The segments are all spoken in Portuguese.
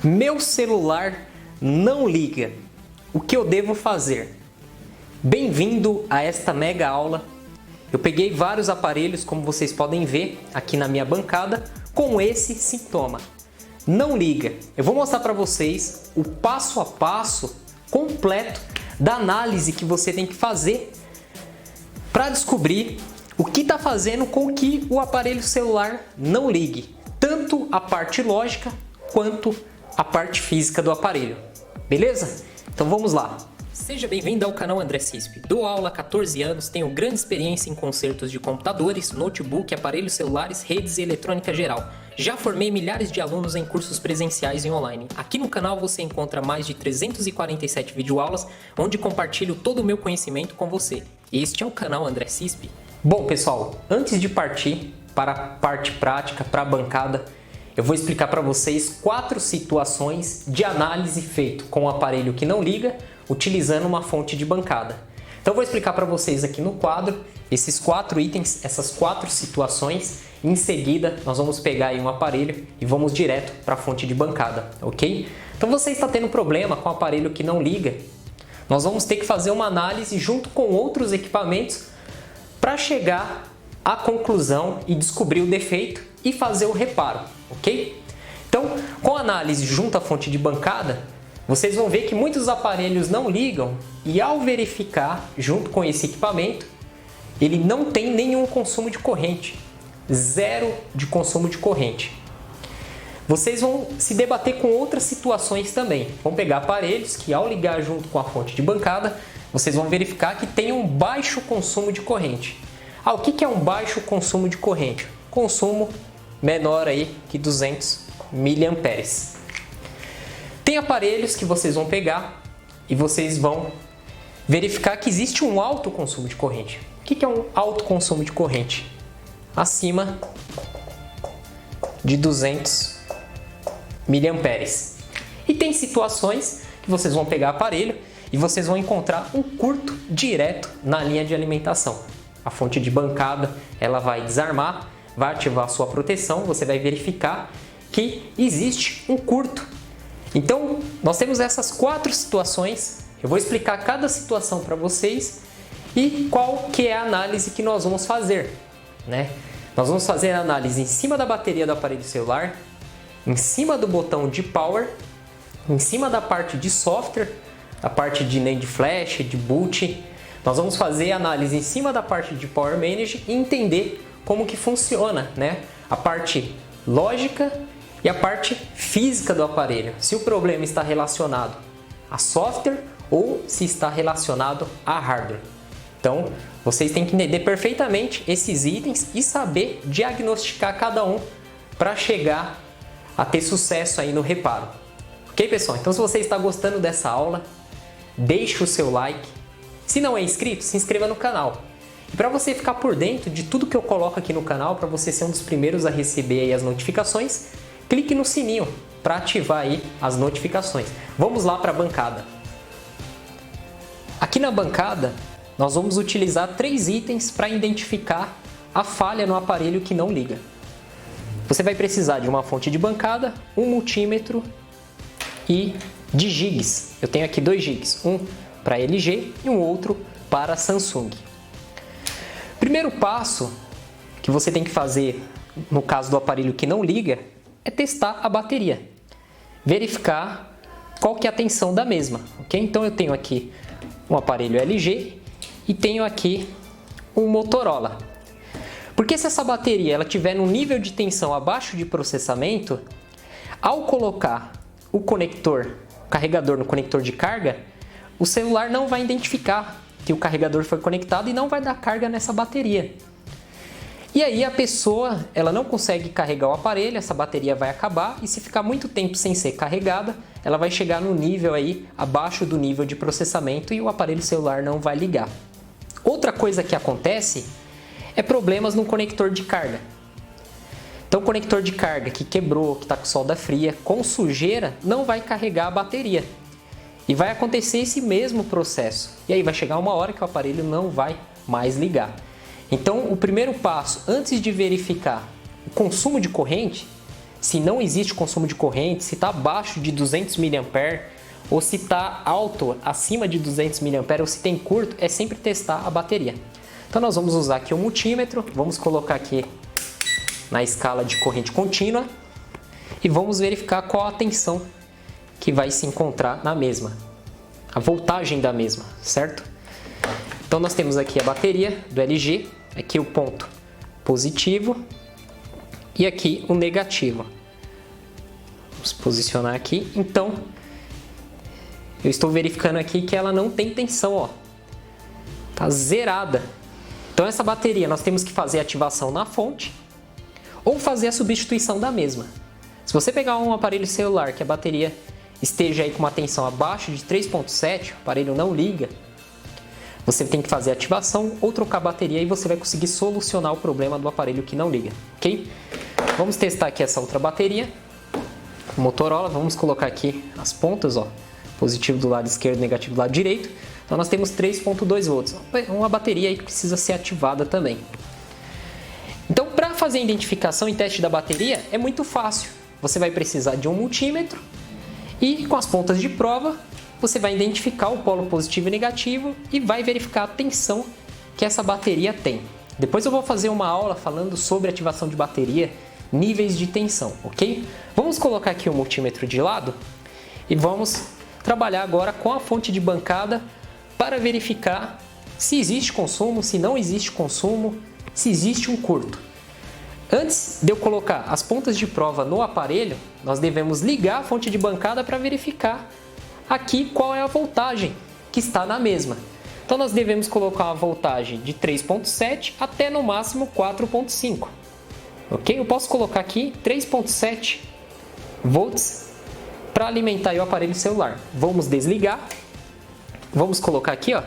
Meu celular não liga. O que eu devo fazer? Bem-vindo a esta mega aula. Eu peguei vários aparelhos, como vocês podem ver aqui na minha bancada, com esse sintoma. Não liga. Eu vou mostrar para vocês o passo a passo completo da análise que você tem que fazer para descobrir o que está fazendo com que o aparelho celular não ligue. Tanto a parte lógica quanto a parte física do aparelho. Beleza? Então vamos lá. Seja bem-vindo ao canal André Cisp. Dou aula há 14 anos, tenho grande experiência em consertos de computadores, notebook, aparelhos celulares, redes e eletrônica geral. Já formei milhares de alunos em cursos presenciais e online. Aqui no canal você encontra mais de 347 videoaulas, onde compartilho todo o meu conhecimento com você. Este é o canal André Cisp. Bom pessoal, antes de partir para a parte prática, para a bancada, eu vou explicar para vocês 4 situações de análise feito com o aparelho que não liga, utilizando uma fonte de bancada. Então eu vou explicar para vocês aqui no quadro esses 4 itens, essas 4 situações. Em seguida nós vamos pegar aí um aparelho e vamos direto para a fonte de bancada, ok? Então você está tendo problema com o aparelho que não liga, nós vamos ter que fazer uma análise junto com outros equipamentos para chegar à conclusão e descobrir o defeito e fazer o reparo, ok? Então, com a análise junto à fonte de bancada, vocês vão ver que muitos aparelhos não ligam e ao verificar junto com esse equipamento, ele não tem nenhum consumo de corrente, zero de consumo de corrente. Vocês vão se debater com outras situações também. Vão pegar aparelhos que ao ligar junto com a fonte de bancada, vocês vão verificar que tem um baixo consumo de corrente. O que é um baixo consumo de corrente? Consumo menor aí que 200 mA. Tem aparelhos que vocês vão pegar e vocês vão verificar que existe um alto consumo de corrente. O que é um alto consumo de corrente? Acima de 200 mA. E tem situações que vocês vão pegar aparelho e vocês vão encontrar um curto direto na linha de alimentação. A fonte de bancada ela vai desarmar, vai ativar a sua proteção, você vai verificar que existe um curto. Então, nós temos essas 4 situações, eu vou explicar cada situação para vocês e qual que é a análise que nós vamos fazer, né? Nós vamos fazer a análise em cima da bateria do aparelho celular, em cima do botão de power, em cima da parte de software, a parte de NAND flash, de boot. Nós vamos fazer a análise em cima da parte de Power Manage e entender como que funciona, né? A parte lógica e a parte física do aparelho. Se o problema está relacionado a software ou se está relacionado a hardware. Então, vocês têm que entender perfeitamente esses itens e saber diagnosticar cada um para chegar a ter sucesso aí no reparo. Ok, pessoal? Então, se você está gostando dessa aula, deixe o seu like. Se não é inscrito, se inscreva no canal. E para você ficar por dentro de tudo que eu coloco aqui no canal, para você ser um dos primeiros a receber aí as notificações, clique no sininho para ativar aí as notificações. Vamos lá para a bancada. Aqui na bancada, nós vamos utilizar 3 itens para identificar a falha no aparelho que não liga. Você vai precisar de uma fonte de bancada, um multímetro e de gigs. Eu tenho aqui 2 gigs, um para LG e um outro para Samsung. Primeiro passo que você tem que fazer no caso do aparelho que não liga é testar a bateria, verificar qual que é a tensão da mesma, ok? Então eu tenho aqui um aparelho LG e tenho aqui um Motorola. Porque se essa bateria ela tiver um nível de tensão abaixo de processamento, ao colocar o carregador no conector de carga, o celular não vai identificar que o carregador foi conectado e não vai dar carga nessa bateria. E aí a pessoa ela não consegue carregar o aparelho, essa bateria vai acabar e se ficar muito tempo sem ser carregada, ela vai chegar no nível aí abaixo do nível de processamento e o aparelho celular não vai ligar. Outra coisa que acontece é problemas no conector de carga. Então o conector de carga que quebrou, que está com solda fria, com sujeira, não vai carregar a bateria. E vai acontecer esse mesmo processo. E aí vai chegar uma hora que o aparelho não vai mais ligar. Então o primeiro passo, antes de verificar o consumo de corrente, se não existe consumo de corrente, se está abaixo de 200 mA ou se está alto, acima de 200 mA ou se tem curto, é sempre testar a bateria. Então nós vamos usar aqui o multímetro, vamos colocar aqui na escala de corrente contínua e vamos verificar qual a tensão que vai se encontrar na mesma, a voltagem da mesma, certo? Então nós temos aqui a bateria do LG, aqui o ponto positivo e aqui o negativo. Vamos posicionar aqui. Então, eu estou verificando aqui que ela não tem tensão, ó. Tá zerada. Então essa bateria nós temos que fazer a ativação na fonte ou fazer a substituição da mesma. Se você pegar um aparelho celular que a bateria esteja aí com uma tensão abaixo de 3.7, o aparelho não liga, você tem que fazer a ativação ou trocar a bateria e você vai conseguir solucionar o problema do aparelho que não liga, ok? Vamos testar aqui essa outra bateria, Motorola, vamos colocar aqui as pontas, ó, positivo do lado esquerdo, negativo do lado direito. Então nós temos 3.2 volts, uma bateria aí que precisa ser ativada também. Então para fazer a identificação e teste da bateria é muito fácil, você vai precisar de um multímetro e com as pontas de prova você vai identificar o polo positivo e negativo e vai verificar a tensão que essa bateria tem. Depois eu vou fazer uma aula falando sobre ativação de bateria, níveis de tensão, ok? Vamos colocar aqui o multímetro de lado e vamos trabalhar agora com a fonte de bancada para verificar se existe consumo, se não existe consumo, se existe um curto. Antes de eu colocar as pontas de prova no aparelho, nós devemos ligar a fonte de bancada para verificar aqui qual é a voltagem que está na mesma. Então nós devemos colocar uma voltagem de 3.7 até no máximo 4.5. Ok? Eu posso colocar aqui 3.7 volts para alimentar o aparelho celular. Vamos desligar. Vamos colocar aqui, ó,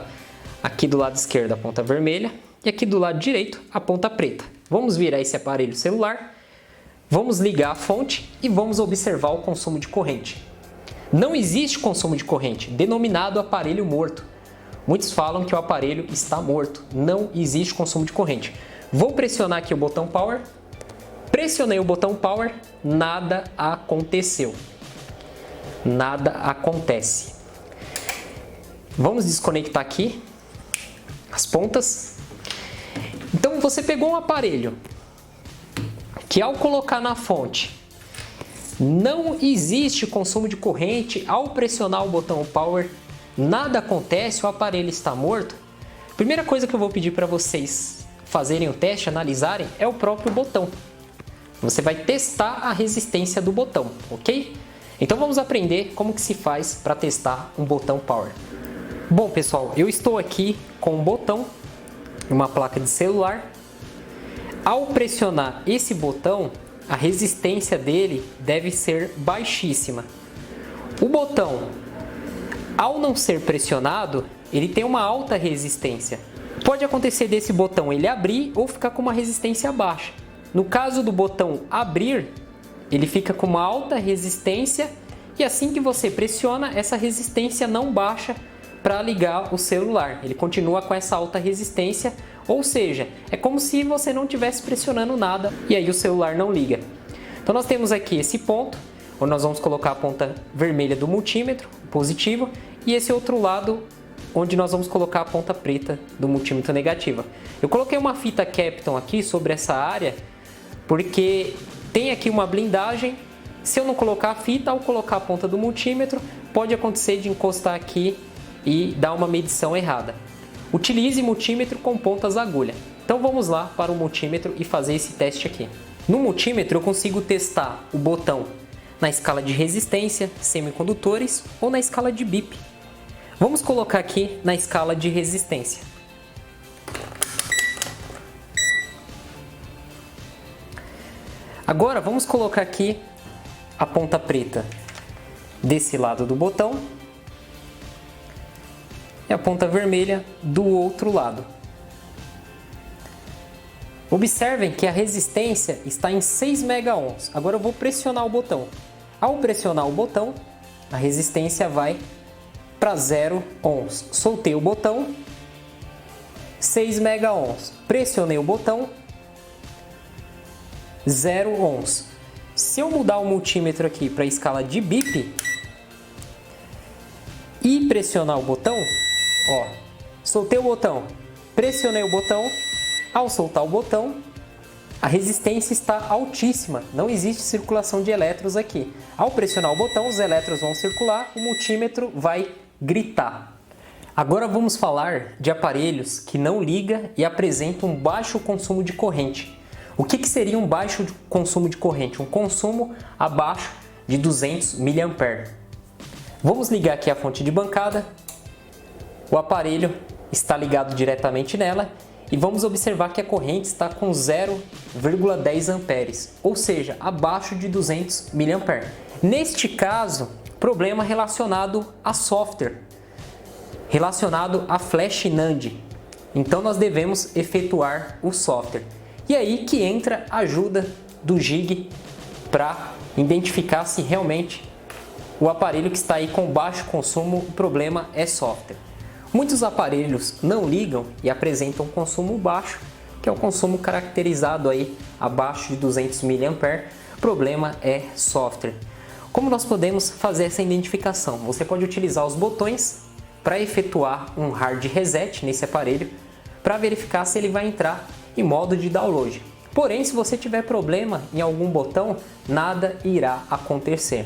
aqui do lado esquerdo a ponta vermelha e aqui do lado direito a ponta preta. Vamos virar esse aparelho celular, vamos ligar a fonte e vamos observar o consumo de corrente. Não existe consumo de corrente, denominado aparelho morto. Muitos falam que o aparelho está morto, não existe consumo de corrente. Vou pressionar aqui o botão Power, pressionei o botão Power, nada aconteceu. Nada acontece. Vamos desconectar aqui as pontas. Então você pegou um aparelho que ao colocar na fonte não existe consumo de corrente, ao pressionar o botão Power nada acontece, o aparelho está morto. Primeira coisa que eu vou pedir para vocês fazerem o teste, analisarem, é o próprio botão. Você vai testar a resistência do botão, ok? Então vamos aprender como que se faz para testar um botão Power. Bom pessoal, eu estou aqui com um botão, uma placa de celular. Ao pressionar esse botão, a resistência dele deve ser baixíssima. O botão, ao não ser pressionado, ele tem uma alta resistência. Pode acontecer desse botão ele abrir ou ficar com uma resistência baixa. No caso do botão abrir, ele fica com uma alta resistência e assim que você pressiona, essa resistência não baixa para ligar o celular. Ele continua com essa alta resistência, ou seja, é como se você não estivesse pressionando nada e aí o celular não liga. Então nós temos aqui esse ponto, onde nós vamos colocar a ponta vermelha do multímetro, positivo, e esse outro lado, onde nós vamos colocar a ponta preta do multímetro negativa. Eu coloquei uma fita Kapton aqui sobre essa área, porque tem aqui uma blindagem. Se eu não colocar a fita, ao colocar a ponta do multímetro, pode acontecer de encostar aqui e dar uma medição errada. Utilize multímetro com pontas agulha. Então vamos lá para o multímetro e fazer esse teste aqui. No multímetro eu consigo testar o botão na escala de resistência, semicondutores ou na escala de BIP. Vamos colocar aqui na escala de resistência. Agora vamos colocar aqui a ponta preta desse lado do botão e a ponta vermelha do outro lado. Observem que a resistência está em 6 megaohms. Agora eu vou pressionar o botão. Ao pressionar o botão, a resistência vai para 0 ohms. Soltei o botão, 6 megaohms. Pressionei o botão, 0 ohms. se eu mudar o multímetro aqui para a escala de bip e pressionar o botão, ó, soltei o botão, pressionei o botão, ao soltar o botão, a resistência está altíssima, não existe circulação de elétrons aqui. Ao pressionar o botão, os elétrons vão circular, o multímetro vai gritar. Agora vamos falar de aparelhos que não ligam e apresentam um baixo consumo de corrente. O que seria um baixo consumo de corrente? Um consumo abaixo de 200 mA. Vamos ligar aqui a fonte de bancada, o aparelho está ligado diretamente nela e vamos observar que a corrente está com 0,10 amperes, ou seja, abaixo de 200 mA. Neste caso, problema relacionado a software, relacionado a flash NAND. Então nós devemos efetuar o software. E aí que entra a ajuda do Gig para identificar se realmente o aparelho que está aí com baixo consumo, o problema é software. Muitos aparelhos não ligam e apresentam consumo baixo, que é o consumo caracterizado aí abaixo de 200 mA. O problema é software. Como nós podemos fazer essa identificação? Você pode utilizar os botões para efetuar um hard reset nesse aparelho para verificar se ele vai entrar em modo de download. Porém, se você tiver problema em algum botão, nada irá acontecer.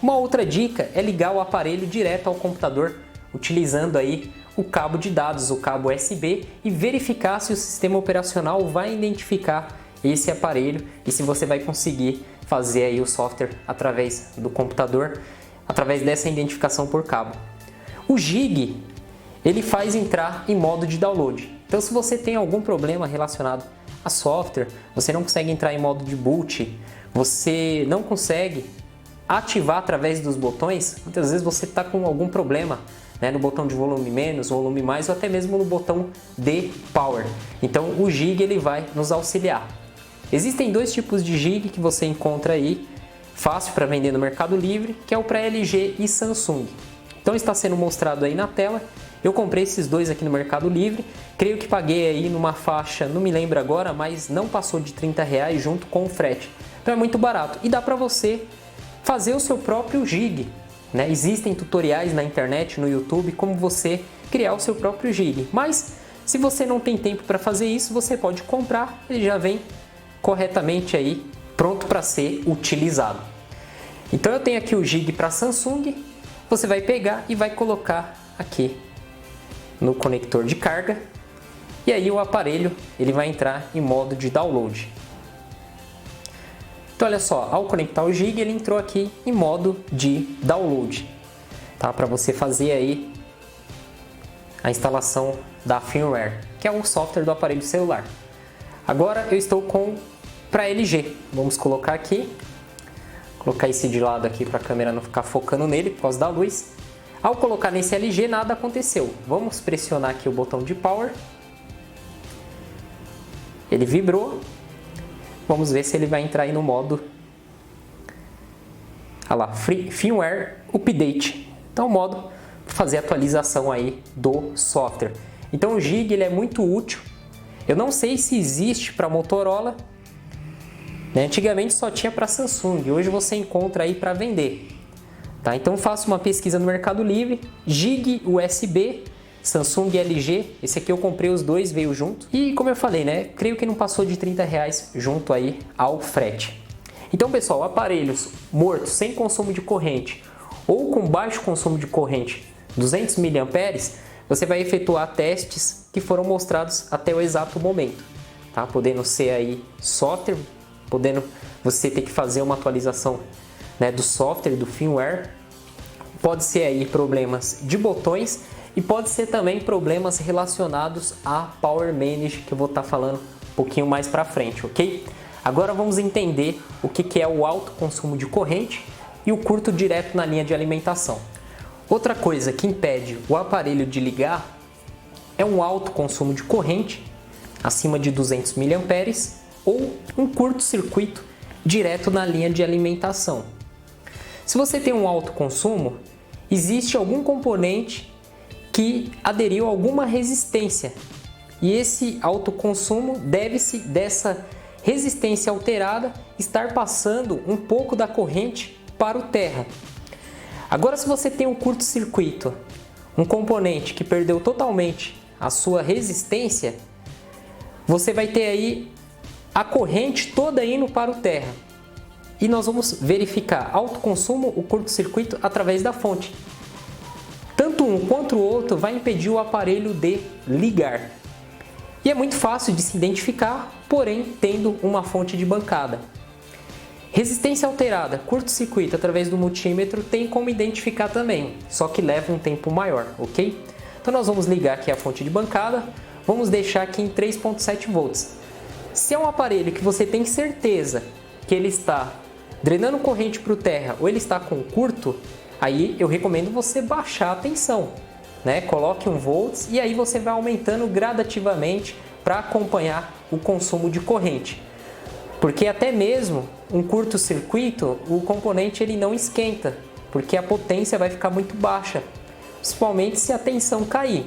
Uma outra dica é ligar o aparelho direto ao computador, utilizando aí o cabo de dados, o cabo USB, e verificar se o sistema operacional vai identificar esse aparelho e se você vai conseguir fazer aí o software através do computador, através dessa identificação por cabo. O Gig, ele faz entrar em modo de download. Então, se você tem algum problema relacionado a software, você não consegue entrar em modo de boot, você não consegue ativar através dos botões, muitas vezes você está com algum problema, né, no botão de volume menos, volume mais, ou até mesmo no botão de power. Então o Gig ele vai nos auxiliar. Existem dois tipos de Gig que você encontra aí, fácil para vender no Mercado Livre, que é o para LG e Samsung. Então está sendo mostrado aí na tela. Eu comprei esses dois aqui no Mercado Livre, creio que paguei aí numa faixa, não me lembro agora, mas não passou de R$30 junto com o frete. Então é muito barato e dá para você fazer o seu próprio Gig, né? Existem tutoriais na internet, no YouTube, como você criar o seu próprio Gig. Mas se você não tem tempo para fazer isso, você pode comprar, ele já vem corretamente aí, pronto para ser utilizado. Então eu tenho aqui o Gig para Samsung, você vai pegar e vai colocar aqui no conector de carga e aí o aparelho ele vai entrar em modo de download. Então olha só, ao conectar o Gig ele entrou aqui em modo de download, tá? Para você fazer aí a instalação da firmware, que é o software do aparelho celular. Agora eu estou com para LG, vamos colocar aqui, colocar esse de lado aqui para a câmera não ficar focando nele por causa da luz. Ao colocar nesse LG nada aconteceu, vamos pressionar aqui o botão de power, ele vibrou, vamos ver se ele vai entrar aí no modo, olha lá, firmware update, então o modo para fazer a atualização aí do software. Então o Gig ele é muito útil, eu não sei se existe para Motorola, né? Antigamente só tinha para Samsung, hoje você encontra aí para vender. Tá? Então faça uma pesquisa no Mercado Livre, Gig USB, Samsung e LG, esse aqui eu comprei os dois, veio junto. E como eu falei, né, creio que não passou de R$30 junto aí ao frete. Então pessoal, aparelhos mortos, sem consumo de corrente ou com baixo consumo de corrente, 200 mA, você vai efetuar testes que foram mostrados até o exato momento. Tá? Podendo ser aí software, podendo você ter que fazer uma atualização, né, do software, do firmware, pode ser aí problemas de botões e pode ser também problemas relacionados a Power Manage, que eu vou estar falando um pouquinho mais para frente, ok? Agora vamos entender o que é o alto consumo de corrente e o curto direto na linha de alimentação. Outra coisa que impede o aparelho de ligar é um alto consumo de corrente, acima de 200 mA, ou um curto-circuito direto na linha de alimentação. Se você tem um alto consumo, existe algum componente que aderiu a alguma resistência e esse alto consumo deve-se dessa resistência alterada estar passando um pouco da corrente para o terra. Agora, se você tem um curto-circuito, um componente que perdeu totalmente a sua resistência, você vai ter aí a corrente toda indo para o terra. E nós vamos verificar autoconsumo, o curto-circuito através da fonte. Tanto um quanto o outro vai impedir o aparelho de ligar. E é muito fácil de se identificar, porém tendo uma fonte de bancada. Resistência alterada, curto-circuito através do multímetro tem como identificar também, só que leva um tempo maior, ok? Então nós vamos ligar aqui a fonte de bancada, vamos deixar aqui em 3.7 volts. Se é um aparelho que você tem certeza que ele está drenando corrente para o terra ou ele está com curto, aí eu recomendo você baixar a tensão, né? Coloque 1 volts e aí você vai aumentando gradativamente para acompanhar o consumo de corrente. Porque até mesmo um curto-circuito, o componente ele não esquenta, porque a potência vai ficar muito baixa, principalmente se a tensão cair.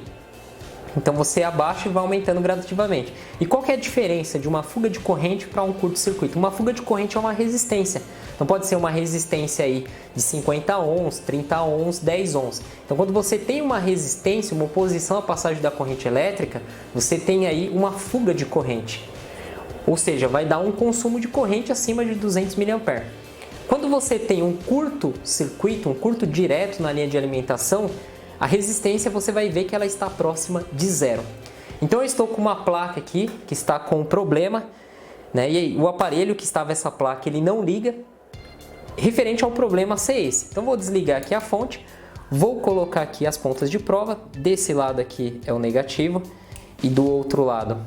Então você abaixa e vai aumentando gradativamente. E qual que é a diferença de uma fuga de corrente para um curto-circuito? Uma fuga de corrente é uma resistência. Então pode ser uma resistência aí de 50 ohms, 30 ohms, 10 ohms. Então quando você tem uma resistência, uma oposição à passagem da corrente elétrica, você tem aí uma fuga de corrente. Ou seja, vai dar um consumo de corrente acima de 200 mA. Quando você tem um curto-circuito, um curto direto na linha de alimentação, a resistência você vai ver que ela está próxima de zero. Então eu estou com uma placa aqui que está com um problema, né? E aí, o aparelho que estava essa placa ele não liga, referente ao problema ser esse. Então vou desligar aqui a fonte, vou colocar aqui as pontas de prova, desse lado aqui é o negativo e do outro lado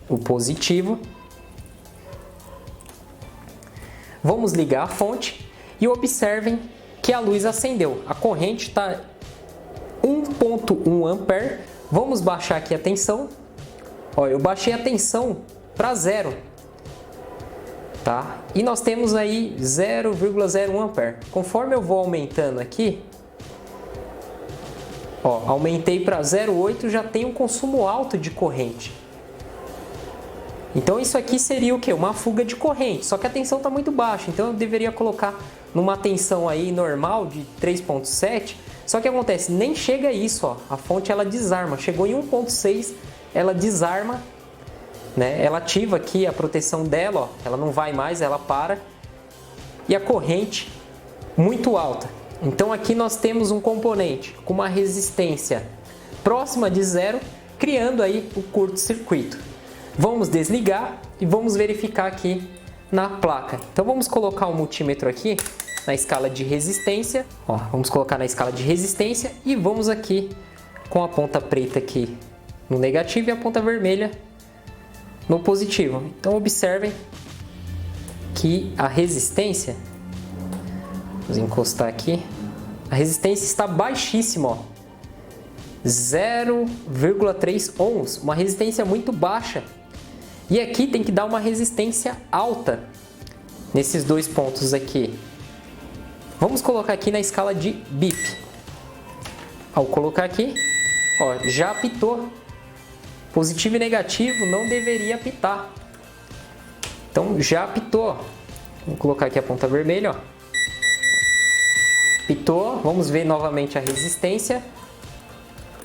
o positivo. Vamos ligar a fonte e observem que a luz acendeu, a corrente está 1.1 ampere. Vamos baixar aqui a tensão. Olha, eu baixei a tensão para zero, tá? E nós temos aí 0,01 ampere. Conforme eu vou aumentando aqui, ó, aumentei para 0,8, já tem um consumo alto de corrente. Então isso aqui seria o que? Uma fuga de corrente, só que a tensão está muito baixa, então eu deveria colocar numa tensão aí normal de 3.7. Só que acontece, nem chega a isso, ó. A fonte ela desarma, chegou em 1.6, ela desarma, né? Ela ativa aqui a proteção dela, ó. Ela não vai mais, ela para. E a corrente muito alta. Então aqui nós temos um componente com uma resistência próxima de zero, criando aí o curto-circuito. Vamos desligar e vamos verificar aqui na placa. Então vamos colocar o multímetro aqui na escala de resistência, ó, vamos colocar na escala de resistência e vamos aqui com a ponta preta aqui no negativo e a ponta vermelha no positivo. Então observem que a resistência, vamos encostar aqui, a resistência está baixíssima, ó, 0,3 ohms, uma resistência muito baixa. E aqui tem que dar uma resistência alta nesses dois pontos aqui. Vamos colocar aqui na escala de BIP. Ao colocar aqui, ó, já apitou. Positivo e negativo não deveria apitar. Então já apitou. Vamos colocar aqui a ponta vermelha, ó. Apitou. Vamos ver novamente a resistência.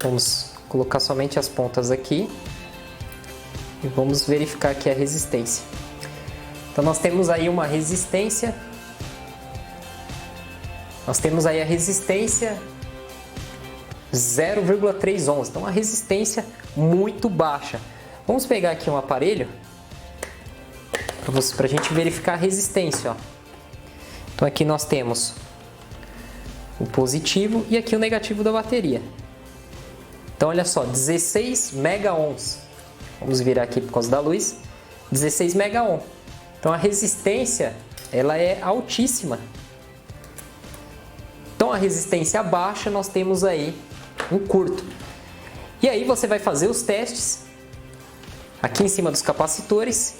Vamos colocar somente as pontas aqui. E vamos verificar aqui a resistência. Então nós temos aí uma resistência. Nós temos aí a resistência 0,3 ohms, então uma resistência muito baixa. Vamos pegar aqui um aparelho para a gente verificar a resistência, ó. Então aqui nós temos o positivo e aqui o negativo da bateria. Então olha só, 16 mega ohms. Vamos virar aqui por causa da luz. 16 mega ohm. Então a resistência ela é altíssima. Então a resistência baixa nós temos aí um curto. E aí você vai fazer os testes aqui em cima dos capacitores.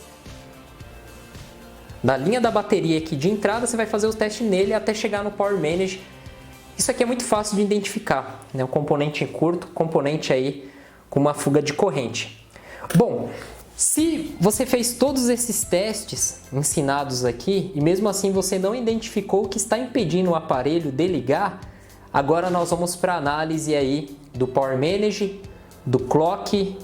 Da linha da bateria aqui de entrada, você vai fazer o teste nele até chegar no Power Manage. Isso aqui é muito fácil de identificar, né? Um componente curto, componente aí com uma fuga de corrente. Bom, Se você fez todos esses testes ensinados aqui e mesmo assim você não identificou o que está impedindo o aparelho de ligar, agora nós vamos para a análise aí do Power Manage, do Clock,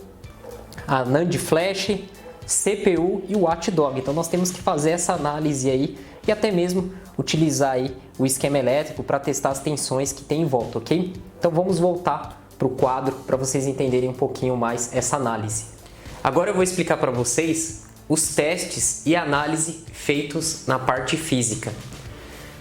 a NAND Flash, CPU e o Watchdog. Então nós temos que fazer essa análise aí e até mesmo utilizar aí o esquema elétrico para testar as tensões que tem em volta, ok? Então vamos voltar para o quadro para vocês entenderem um pouquinho mais essa análise. Agora eu vou explicar para vocês os testes e análise feitos na parte física.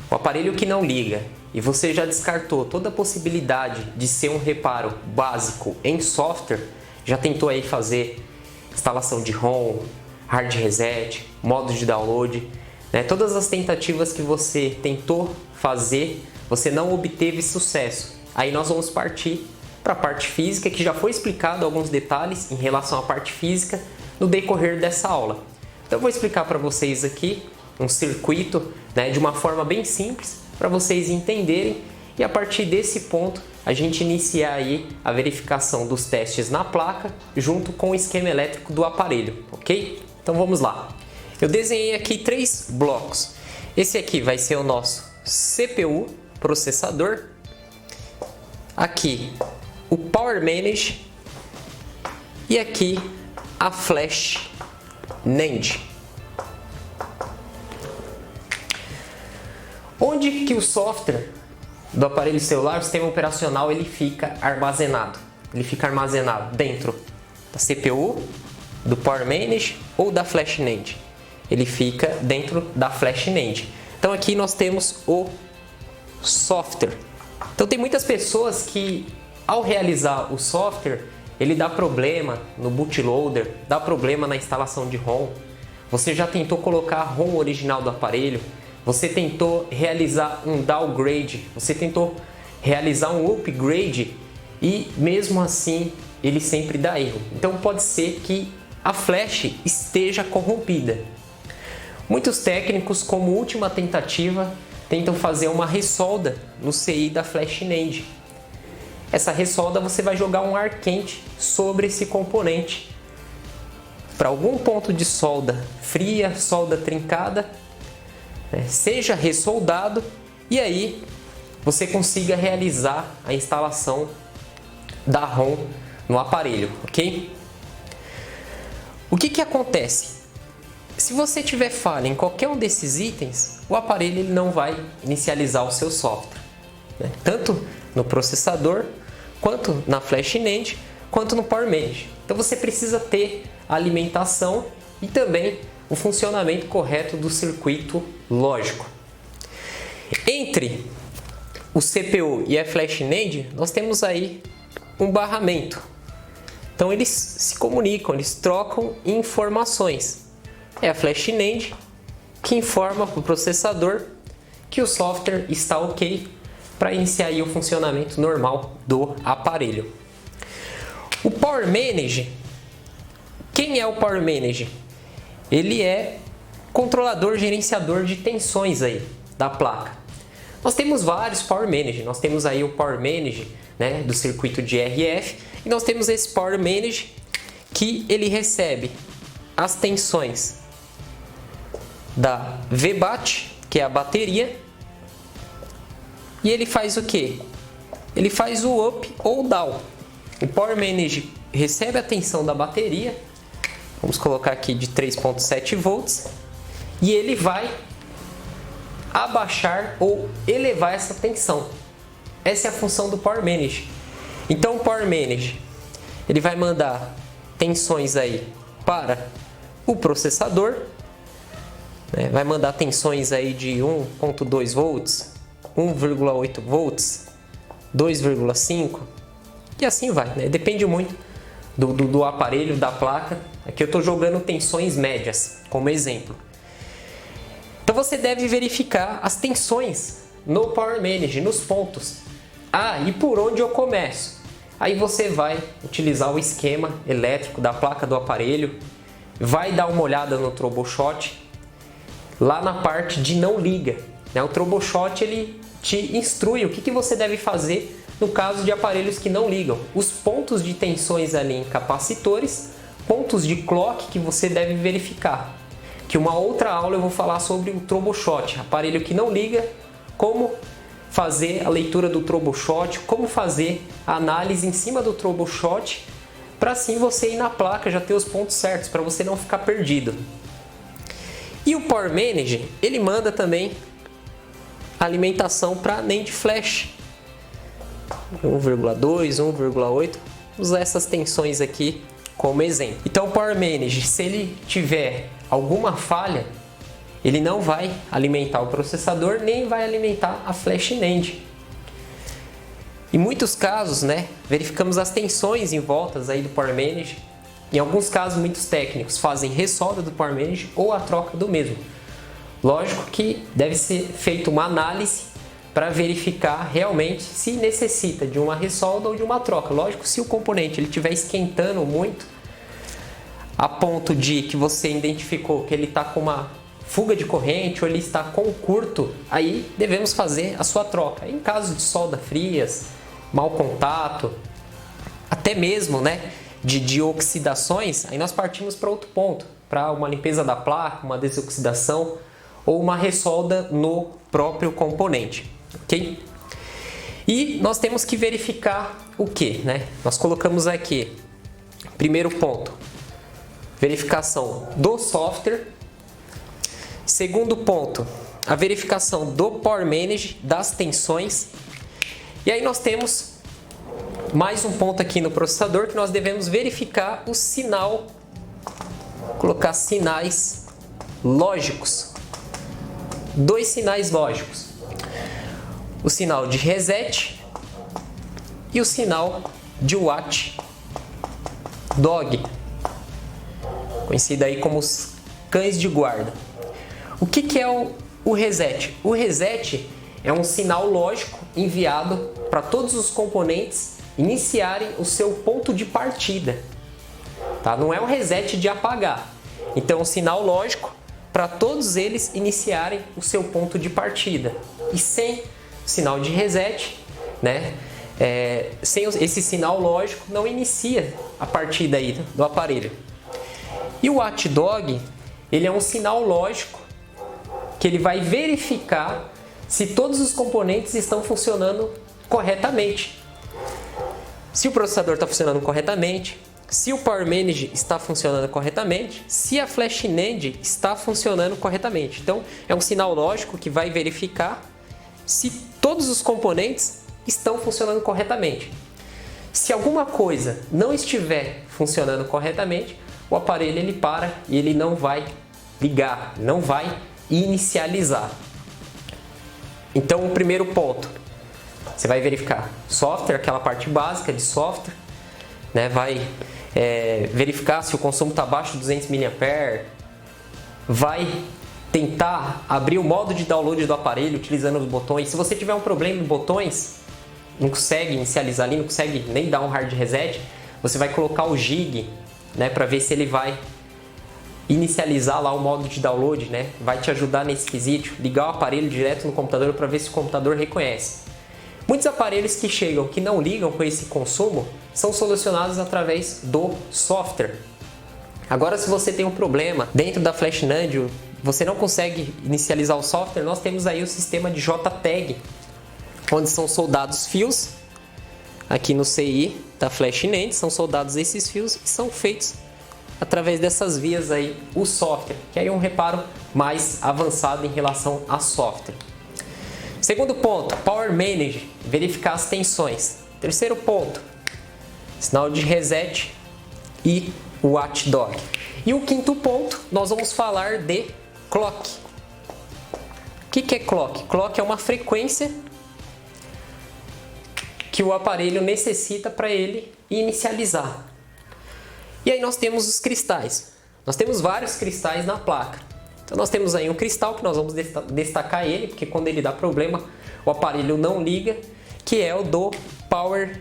O aparelho que não liga e você já descartou toda a possibilidade de ser um reparo básico em software, já tentou aí fazer instalação de ROM, hard reset, modo de download, né? Todas as tentativas que você tentou fazer, você não obteve sucesso. Aí nós vamos partir para a parte física, que já foi explicado alguns detalhes em relação à parte física no decorrer dessa aula. Então eu vou explicar para vocês aqui um circuito, né, de uma forma bem simples para vocês entenderem e a partir desse ponto a gente iniciar aí a verificação dos testes na placa junto com o esquema elétrico do aparelho, ok? Então vamos lá. Eu desenhei aqui 3 blocos. Esse aqui vai ser o nosso CPU, processador. Aqui o Power Manage e aqui a Flash NAND. Onde que o software do aparelho celular, o sistema operacional, ele fica armazenado? Ele fica armazenado dentro da CPU, do Power Manage ou da Flash NAND? Ele fica dentro da Flash NAND. Então aqui nós temos o software. Então tem muitas pessoas que ao realizar o software, ele dá problema no bootloader, dá problema na instalação de ROM. Você já tentou colocar a ROM original do aparelho, você tentou realizar um downgrade, você tentou realizar um upgrade e mesmo assim ele sempre dá erro. Então pode ser que a flash esteja corrompida. Muitos técnicos, como última tentativa, tentam fazer uma ressolda no CI da Flash NAND. Essa ressolda você vai jogar um ar quente sobre esse componente para algum ponto de solda fria, solda trincada, né, seja ressoldado e aí você consiga realizar a instalação da ROM no aparelho, ok? O que acontece? Se você tiver falha em qualquer um desses itens, o aparelho ele não vai inicializar o seu software, né? Tanto no processador, quanto na Flash NAND, quanto no Power Manage. Então você precisa ter a alimentação e também o funcionamento correto do circuito lógico. Entre o CPU e a Flash NAND, nós temos aí um barramento. Então eles se comunicam, eles trocam informações. É a Flash NAND que informa para o processador que o software está ok para iniciar aí o funcionamento normal do aparelho. O Power Manage, quem é o Power Manage? Ele é controlador, gerenciador de tensões aí da placa. Nós temos vários Power Manage, nós temos aí o Power Manage, né, do circuito de RF e nós temos esse Power Manage que ele recebe as tensões da VBAT, que é a bateria, e ele faz o que? Ele faz o up ou down. O Power Manage recebe a tensão da bateria, vamos colocar aqui de 3.7 volts, e ele vai abaixar ou elevar essa tensão. Essa é a função do Power Manage. Então o Power Manage ele vai mandar tensões aí para o processador, né? Vai mandar tensões aí de 1.2 volts, 1,8 volts, 2,5 e assim vai, né? Depende muito do aparelho, da placa. Aqui eu estou jogando tensões médias como exemplo. Então você deve verificar as tensões no Power Manage, nos pontos. Ah, e por onde eu começo? Aí você vai utilizar o esquema elétrico da placa do aparelho, vai dar uma olhada no troubleshoot, lá na parte de não liga, né? O troubleshoot ele te instrui o que você deve fazer no caso de aparelhos que não ligam. Os pontos de tensões ali em capacitores pontos de clock que você deve verificar. Que uma outra aula eu vou falar sobre o troubleshot, aparelho que não liga, como fazer a leitura do troubleshot, como fazer a análise em cima do troubleshot, para assim você ir na placa já ter os pontos certos, para você não ficar perdido. E o Power Manager, ele manda também alimentação para NAND Flash 1,2, 1,8, usar essas tensões aqui como exemplo. Então o Power Manager, se ele tiver alguma falha, ele não vai alimentar o processador, nem vai alimentar a Flash NAND. Em muitos casos, verificamos as tensões em voltas aí do Power Manager. Em alguns casos, muitos técnicos fazem ressolda do Power Manager ou a troca do mesmo. Lógico que deve ser feita uma análise para verificar realmente se necessita de uma ressolda ou de uma troca. Lógico, se o componente ele estiver esquentando muito, a ponto de que você identificou que ele está com uma fuga de corrente ou ele está com curto, aí devemos fazer a sua troca. Em caso de solda frias, mau contato, até mesmo de oxidações, aí nós partimos para outro ponto, para uma limpeza da placa, uma desoxidação ou uma ressolda no próprio componente, ok? E nós temos que verificar o que, Nós colocamos aqui, primeiro ponto, verificação do software. Segundo ponto, a verificação do Power Manager, das tensões. E aí nós temos mais um ponto aqui no processador que nós devemos verificar o sinal, colocar sinais lógicos. Dois sinais lógicos. O sinal de reset e o sinal de watch dog, conhecido aí como os cães de guarda. O que é o reset? O reset é um sinal lógico enviado para todos os componentes iniciarem o seu ponto de partida. Tá? Não é um reset de apagar. Então, é um sinal lógico para todos eles iniciarem o seu ponto de partida. E sem sinal de reset, sem esse sinal lógico, não inicia a partida aí do aparelho. E o watchdog, ele é um sinal lógico que ele vai verificar se todos os componentes estão funcionando corretamente. Se o processador está funcionando corretamente, se o Power Manager está funcionando corretamente, se a Flash NAND está funcionando corretamente. Então, é um sinal lógico que vai verificar se todos os componentes estão funcionando corretamente. Se alguma coisa não estiver funcionando corretamente, o aparelho ele para e ele não vai ligar, não vai inicializar. Então, o primeiro ponto, você vai verificar software, aquela parte básica de software, vai verificar se o consumo está abaixo de 200 mAh, vai tentar abrir o modo de download do aparelho utilizando os botões. Se você tiver um problema em botões, não consegue inicializar ali, não consegue nem dar um hard reset, você vai colocar o jig, para ver se ele vai inicializar lá o modo de download, vai te ajudar nesse quesito, ligar o aparelho direto no computador para ver se o computador reconhece. Muitos aparelhos que chegam, que não ligam com esse consumo, são solucionados através do software. Agora, se você tem um problema dentro da Flash NAND, você não consegue inicializar o software, nós temos aí o sistema de JTAG, onde são soldados fios, aqui no CI da Flash NAND, são soldados esses fios e são feitos através dessas vias aí o software, que aí é um reparo mais avançado em relação a software. Segundo ponto, Power Manager, verificar as tensões. Terceiro ponto, sinal de reset e o watchdog. E o quinto ponto, nós vamos falar de clock. O que é clock? Clock é uma frequência que o aparelho necessita para ele inicializar. E aí nós temos os cristais. Nós temos vários cristais na placa. Então nós temos aí um cristal que nós vamos destacar ele, porque quando ele dá problema, o aparelho não liga, que é o do Power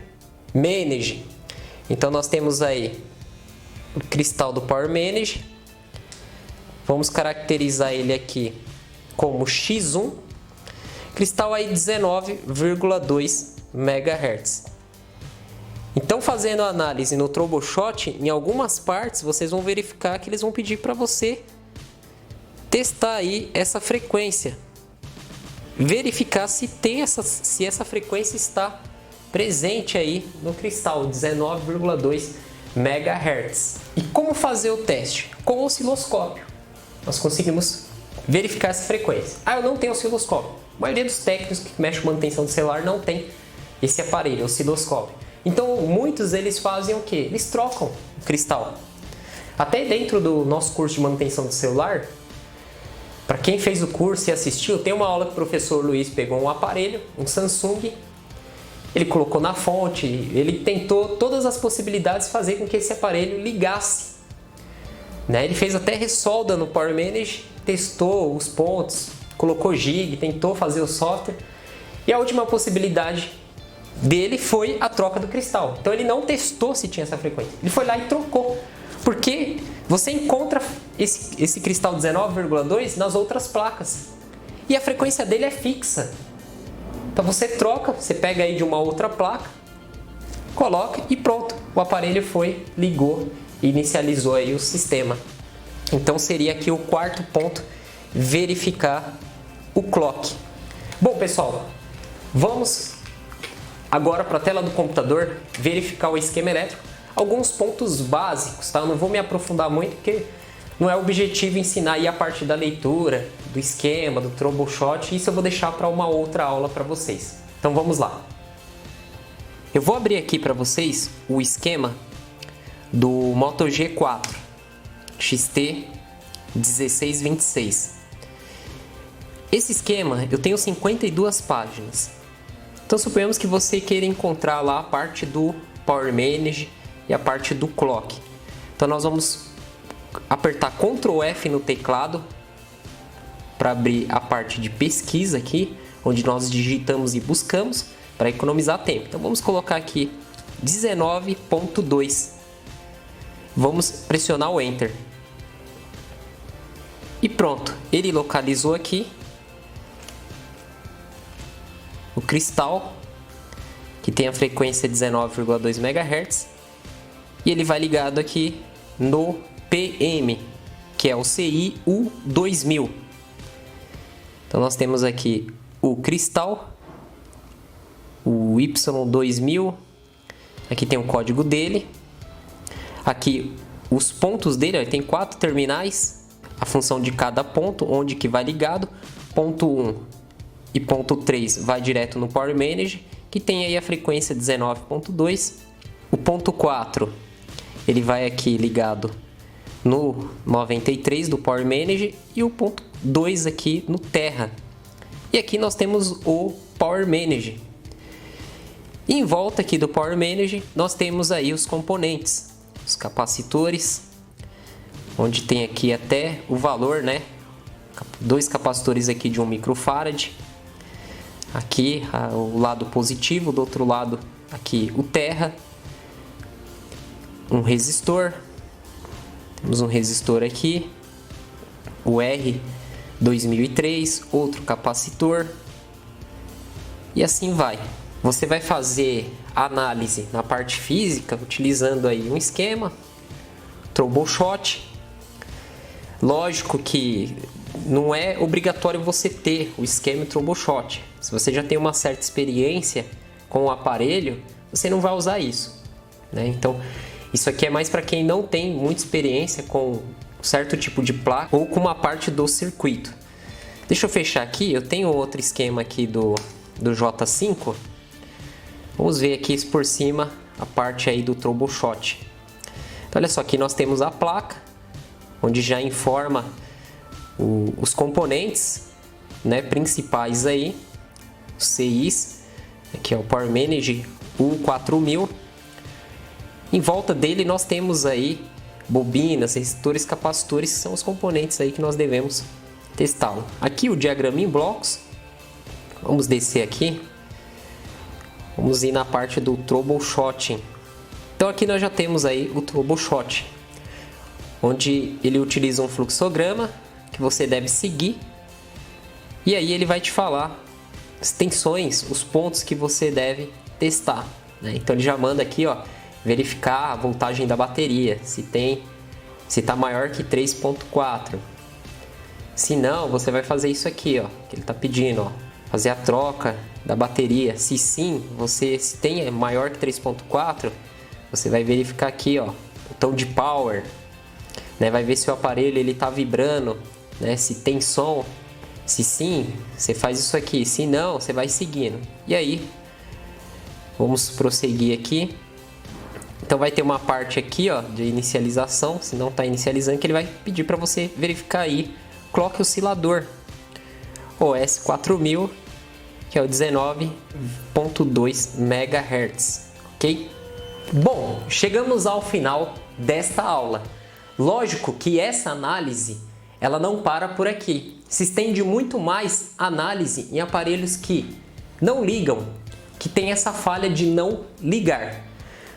Manager. Então nós temos aí o cristal do Power Manager. Vamos caracterizar ele aqui como X1. Cristal aí 19,2 MHz. Então, fazendo a análise no troubleshot, em algumas partes vocês vão verificar que eles vão pedir para você testar aí essa frequência. Verificar se essa frequência está presente aí no cristal, 19,2 MHz. E como fazer o teste? Com o osciloscópio. Nós conseguimos verificar essa frequência. Eu não tenho osciloscópio. A maioria dos técnicos que mexem com manutenção do celular não tem esse aparelho, osciloscópio. Então, muitos eles fazem o quê? Eles trocam o cristal. Até dentro do nosso curso de manutenção do celular, para quem fez o curso e assistiu, tem uma aula que o professor Luiz pegou um aparelho, um Samsung, ele colocou na fonte, ele tentou todas as possibilidades de fazer com que esse aparelho ligasse. Ele fez até ressolda no Power Manage, testou os pontos, colocou gig, tentou fazer o software. E a última possibilidade dele foi a troca do cristal. Então ele não testou se tinha essa frequência, ele foi lá e trocou. Porque você encontra esse cristal 19,2 nas outras placas. E a frequência dele é fixa. Então você troca, você pega aí de uma outra placa, coloca e pronto. O aparelho foi, ligou e inicializou aí o sistema. Então seria aqui o quarto ponto, verificar o clock. Bom, pessoal, vamos agora para a tela do computador verificar o esquema elétrico. Alguns pontos básicos, tá? Eu não vou me aprofundar muito porque não é o objetivo ensinar aí a parte da leitura, do esquema, do troubleshot. Isso eu vou deixar para uma outra aula para vocês. Então vamos lá. Eu vou abrir aqui para vocês o esquema do Moto G4 XT1626. Esse esquema eu tenho 52 páginas. Então suponhamos que você queira encontrar lá a parte do Power Manage e a parte do clock. Então nós vamos apertar Ctrl F no teclado para abrir a parte de pesquisa aqui, onde nós digitamos e buscamos para economizar tempo. Então vamos colocar aqui 19.2. Vamos pressionar o Enter. E pronto, ele localizou aqui o cristal que tem a frequência 19,2 MHz. E ele vai ligado aqui no PM, que é o CI-U 2000. Então nós temos aqui o cristal, o Y2000, aqui tem o código dele, aqui os pontos dele, ó, tem 4 terminais, a função de cada ponto, onde que vai ligado, ponto 1 e ponto 3 vai direto no Power Manager, que tem aí a frequência 19.2, o ponto 4 ele vai aqui ligado no 93 do Power Manager e o ponto 2 aqui no Terra. E aqui nós temos o Power Manager. E em volta aqui do Power Manager nós temos aí os componentes, os capacitores, onde tem aqui até o valor, né? 2 capacitores aqui de 1 microfarad. Aqui o lado positivo, do outro lado aqui o Terra. Um resistor, temos um resistor aqui, o R2003, outro capacitor e assim vai. Você vai fazer a análise na parte física utilizando aí um esquema, troubleshot. Lógico que não é obrigatório você ter o esquema e troubleshot. Se você já tem uma certa experiência com o aparelho, você não vai usar isso, né? Então isso aqui é mais para quem não tem muita experiência com um certo tipo de placa ou com uma parte do circuito. Deixa eu fechar aqui, eu tenho outro esquema aqui do J5. Vamos ver aqui por cima a parte aí do troubleshot. Então olha só, aqui nós temos a placa, onde já informa os componentes, né, principais aí, os CIs, aqui é o Power Manager U4000. Em volta dele nós temos aí bobinas, resistores, capacitores, que são os componentes aí que nós devemos testá-lo. Aqui o diagrama em blocos. Vamos descer aqui. Vamos ir na parte do troubleshooting. Então aqui nós já temos aí o troubleshot, onde ele utiliza um fluxograma que você deve seguir. E aí ele vai te falar as tensões, os pontos que você deve testar. né? Então ele já manda aqui, ó, verificar a voltagem da bateria, se está maior que 3.4. Se não, você vai fazer isso aqui, ó, que ele está pedindo, ó, fazer a troca da bateria. Se sim, se tem maior que 3.4, você vai verificar aqui, ó, botão de power, né? Vai ver se o aparelho ele está vibrando, né? Se tem som. Se sim, você faz isso aqui. Se não, você vai seguindo. E aí, vamos prosseguir aqui. Então vai ter uma parte aqui, ó, de inicialização. Se não está inicializando, que ele vai pedir para você verificar aí clock oscilador, o S4000, que é o 19.2 MHz, ok? Bom, chegamos ao final desta aula. Lógico que essa análise ela não para por aqui. Se estende muito mais análise em aparelhos que não ligam, que tem essa falha de não ligar.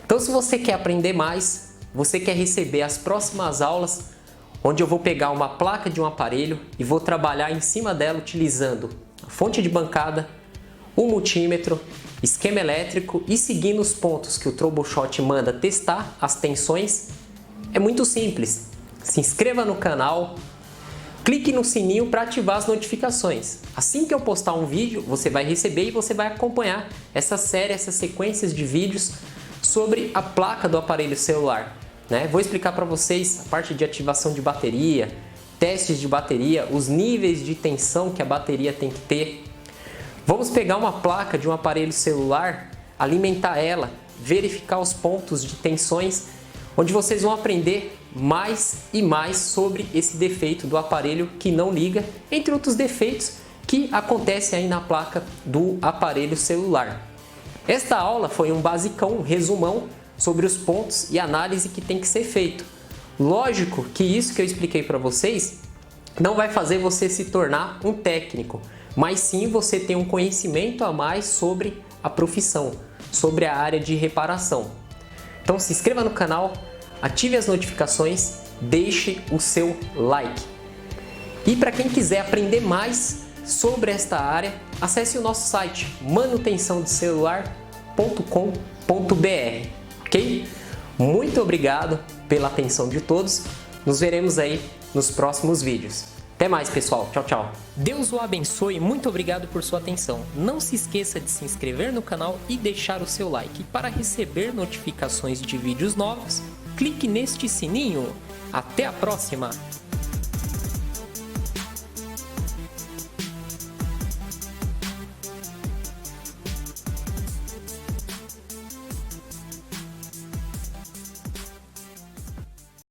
Então, se você quer aprender mais, você quer receber as próximas aulas, onde eu vou pegar uma placa de um aparelho e vou trabalhar em cima dela utilizando a fonte de bancada, o multímetro, esquema elétrico e seguindo os pontos que o Troubleshot manda testar as tensões, é muito simples. Se inscreva no canal, clique no sininho para ativar as notificações. Assim que eu postar um vídeo, você vai receber e você vai acompanhar essa série, essas sequências de vídeos sobre a placa do aparelho celular, né? Vou explicar para vocês a parte de ativação de bateria, testes de bateria, os níveis de tensão que a bateria tem que ter. Vamos pegar uma placa de um aparelho celular, alimentar ela, verificar os pontos de tensões, onde vocês vão aprender mais e mais sobre esse defeito do aparelho que não liga, entre outros defeitos que acontecem aí na placa do aparelho celular. Esta aula foi um basicão, um resumão sobre os pontos e análise que tem que ser feito. Lógico que isso que eu expliquei para vocês não vai fazer você se tornar um técnico, mas sim você ter um conhecimento a mais sobre a profissão, sobre a área de reparação. Então se inscreva no canal, ative as notificações, deixe o seu like. E para quem quiser aprender mais sobre esta área, acesse o nosso site manutençãodecelular.com.br, ok? Muito obrigado pela atenção de todos. Nos veremos aí nos próximos vídeos. Até mais, pessoal. Tchau, tchau. Deus o abençoe e muito obrigado por sua atenção. Não se esqueça de se inscrever no canal e deixar o seu like. Para receber notificações de vídeos novos, clique neste sininho. Até a próxima!